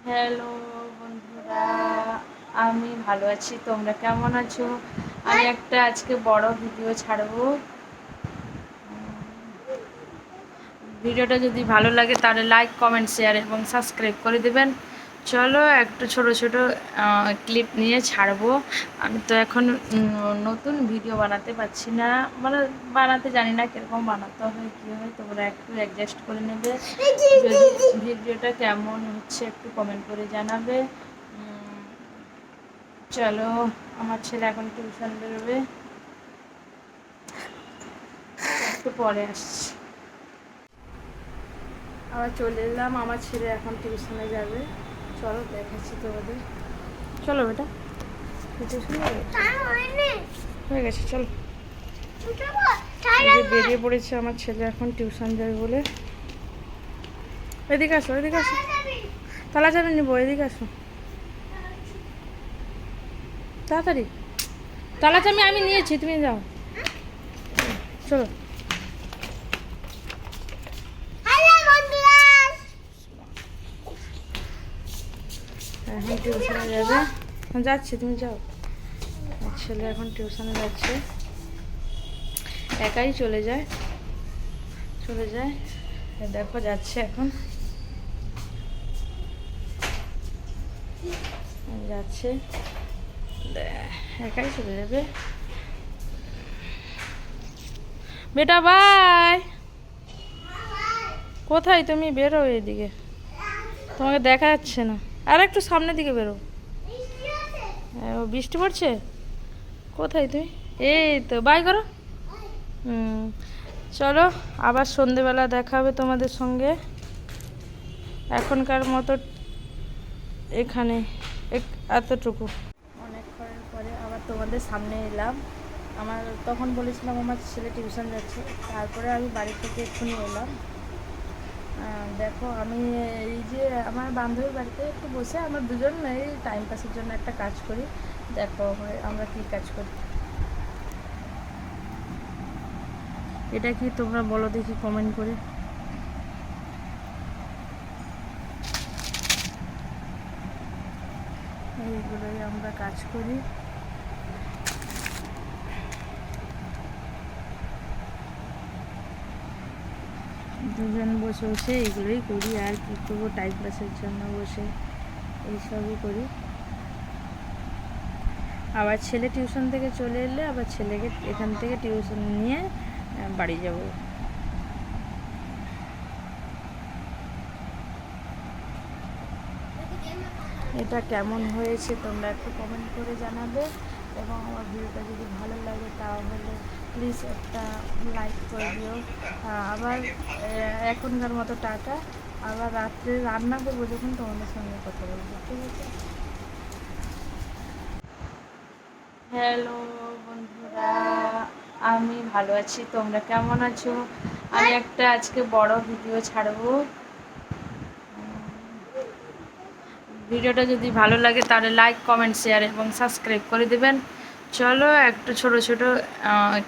Hello বন্ধুরা, আমি ভালো আছি। তোমরা কেমন আছো? আমি একটা আজকে বড় ভিডিও ছাড়বো। ভিডিওটা যদি ভালো লাগে তাহলে লাইক, কমেন্ট, শেয়ার এবং সাবস্ক্রাইব করে দেবেন। চলো একটু ছোট ছোট ক্লিপ নিয়ে ছাড়বো। আমি তো এখন নতুন ভিডিও বানাতে পারছি না, মানে বানাতে জানি না কীরকম বানাতে হয় কী হয়। তোমরা একটু অ্যাডজাস্ট করে নেবে। যদি ভিডিওটা কেমন হচ্ছে একটু কমেন্ট করে জানাবে। চলো, আমার ছেলে এখন টিউশন বেরোবে, একটু পরে আসছি। আবার চলে এলাম, আমার ছেলে এখন টিউশনে যাবে। চলো দেখাচ্ছি তোমাদের। চলো বেটা, টিউশন হয়ে গেছে, চলো। বেরিয়ে পড়েছে আমার ছেলে এখন টিউশন যাবে বলে। এদিকে আসো, এদিকে আসো, তালা চাবি নিবো, এদিকে আসো তাড়াতাড়ি। তালা চাবি আমি নিয়েছি, তুমি যাও, চলো। এখন টিউশনে যাবে, যাচ্ছি, তুমি যাও। ছেলে এখন টিউশনে যাচ্ছে, একাই চলে যায়। দেখো যাচ্ছে, এখন যাচ্ছে, একাই চলে যাবে। বেটা বাই, কোথায় তুমি? বেরো এইদিকে, তোমাকে দেখা যাচ্ছে না। আর একটু সামনের দিকে বেরো। বৃষ্টি পড়ছে, কোথায় তুমি? এই তো, বাই করো। চলো, আবার সন্ধেবেলা দেখা হবে তোমাদের সঙ্গে। এখনকার মতো এখানে এতটুকু। অনেকক্ষণ পরে আবার তোমাদের সামনে এলাম। আমার তখন বলেছিলাম আমার ছেলে টিউশন যাচ্ছে, তারপরে আমি বাড়ি থেকে এক্ষুনি এলাম। দেখো, আমি এই যে আমার বান্ধবীর বাড়িতে একটু বসে আমরা দুজন এই টাইম পাসের জন্য একটা কাজ করি। দেখো আমরা কি কাজ করি। এটা কি তোমরা বলো দেখি কমেন্ট করে। এইগুলোই আমরা কাজ করি। দুজন বসে বসে এইগুলোই করি, আর কি করবো, টাইম পাসের জন্য বসে এইসবই করি। আবার ছেলে টিউশন থেকে চলে এলে আবার ছেলেকে এখান থেকে টিউশন নিয়ে বাড়ি যাব। এটা কেমন হয়েছে তোমরা একটু কমেন্ট করে জানাবে, এবং আমার ভিডিওটা যদি ভালো লাগে তাহলে প্লিজ একটা লাইক করে দিও। আবার এখনকার মতো টাটা। আবার রাত্রে রান্না করবো যখন তোমাদের সঙ্গে কথা বলবো, ঠিক আছে? হ্যালো বন্ধুরা, আমি ভালো আছি। তোমরা কেমন আছো? আমি একটা আজকে বড় ভিডিও ছাড়বো। ভিডিওটা যদি ভালো লাগে তাহলে লাইক, কমেন্ট, শেয়ার এবং সাবস্ক্রাইব করে দেবেন। চলো একটু ছোট ছোট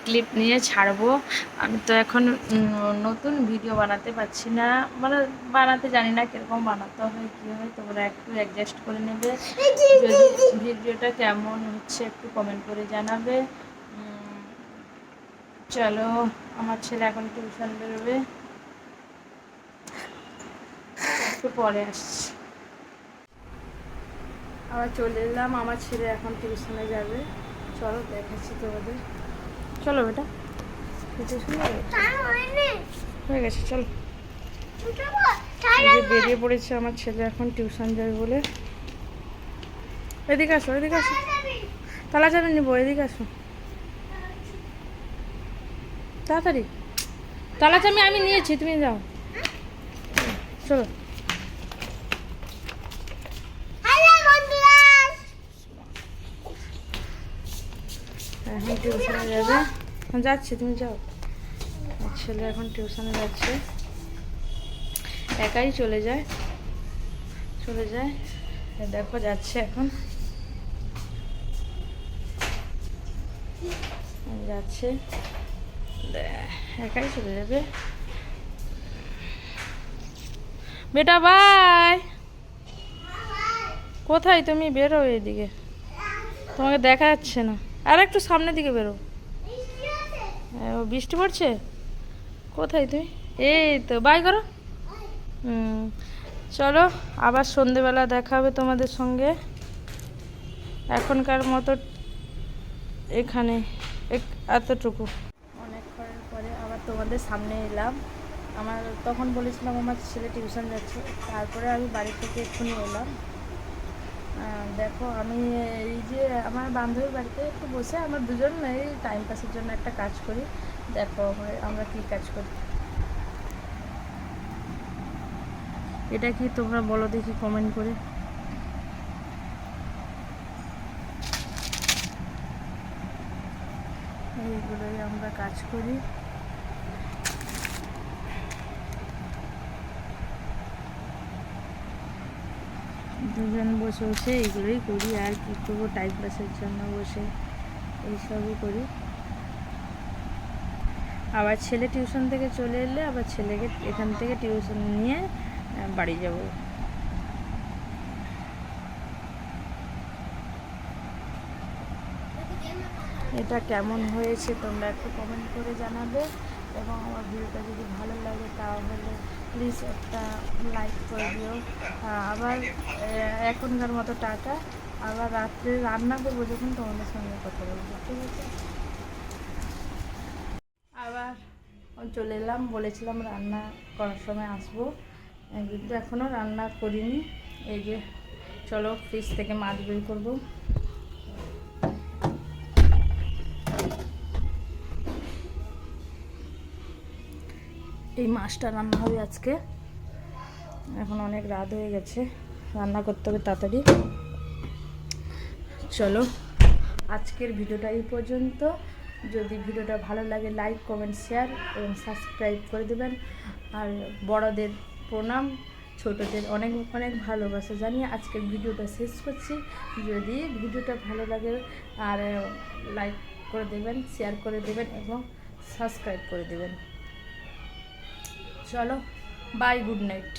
ক্লিপ নিয়ে ছাড়বো। আমি তো এখন নতুন ভিডিও বানাতে পারছি না, মানে বানাতে জানি না কীরকম বানাতে হয় কী হয়। তোমরা একটু অ্যাডজাস্ট করে নেবে। যদি ভিডিওটা কেমন হচ্ছে একটু কমেন্ট করে জানাবে। চলো, আমার ছেলে এখন টিউশন বেরোবে, একটু পরে আসছি। আবার চলে এলাম, আমার ছেলে এখন টিউশনে যাবে। চলো দেখাচ্ছি তোমাদের। চলো বেটা, টিউশন হয়ে গেছে, চলো। বেরিয়ে পড়েছে আমার ছেলে এখন টিউশন যাবে বলে। এদিকে আসো, এদিকে আসো, তালা চাবি নিবো, এদিকে আসো তাড়াতাড়ি। তালা চাবি আমি নিয়েছি, তুমি যাও, চলো। এখন টিউশনে যাবে, যাচ্ছি, তুমি যাও। ছেলে এখন টিউশনে যাচ্ছে, একাই চলে যায়। দেখো যাচ্ছে, এখন যাচ্ছে, একাই চলে যাবে। বেটা বাই, কোথায় তুমি? বেরো এদিকে, তোমাকে দেখা যাচ্ছে না। আর একটু সামনের দিকে বেরো। ও বৃষ্টি পড়ছে? কোথায় তুমি? এই তো, বাই করো। হুম, চলো আবার সন্ধেবেলা দেখা হবে তোমাদের সঙ্গে। এখনকার মতো এখানে এতটুকু। অনেকক্ষণের পরে আবার তোমাদের সামনে এলাম। আমার তখন বলেছিলাম আমার ছেলে টিউশন যাচ্ছে, তারপরে আমি বাড়ি থেকে এক্ষুনি এলাম। দেখো আমি এই যে আমার বান্ধবীর বাড়িতে একটু বসে আমরা দুজন এই টাইম পাসের জন্য একটা কাজ করি। দেখো আমরা কি কাজ করি। এটা কি তোমরা বলো দেখি কমেন্ট করে। এইগুলোই আমরা কাজ করি। দুজন বসে বসে এইগুলোই করি, আর কি করবো, টাইম পাসের জন্য বসে এইসবই করি। আবার ছেলে টিউশন থেকে চলে এলে আবার ছেলেকে এখান থেকে টিউশন নিয়ে বাড়ি যাব। এটা কেমন হয়েছে তোমরা একটু কমেন্ট করে জানাবে, এবং আমার ভিডিওটা যদি ভালো লাগে তাহলে প্লিজ একটা লাইক করে দিও। আবার এখনকার মতো টাটা। আবার রাত্রে রান্না করবো যখন তোমাদের সঙ্গে কথা বলবো, ঠিক আছে? আবার চলে এলাম, বলেছিলাম রান্না করার সময় আসবো, কিন্তু এখনও রান্না করিনি। এই যে চলো ফ্রিজ থেকে মাছ বের করবো। এই মাছটা রান্না হবে আজকে। এখন অনেক রাত হয়ে গেছে, রান্না করতে হবে তাড়াতাড়ি। চলো আজকের ভিডিওটা এই পর্যন্ত। যদি ভিডিওটা ভালো লাগে লাইক কমেন্ট শেয়ার এবং সাবস্ক্রাইব করে দেবেন। আর বড়দের প্রণাম, ছোটদের অনেক অনেক ভালোবাসা জানিয়ে আজকের ভিডিওটা শেষ করছি। যদি ভিডিওটা ভালো লাগে আর লাইক করে দেবেন, শেয়ার করে দেবেন এবং সাবস্ক্রাইব করে দেবেন। চলো বাই, গুড নাইট।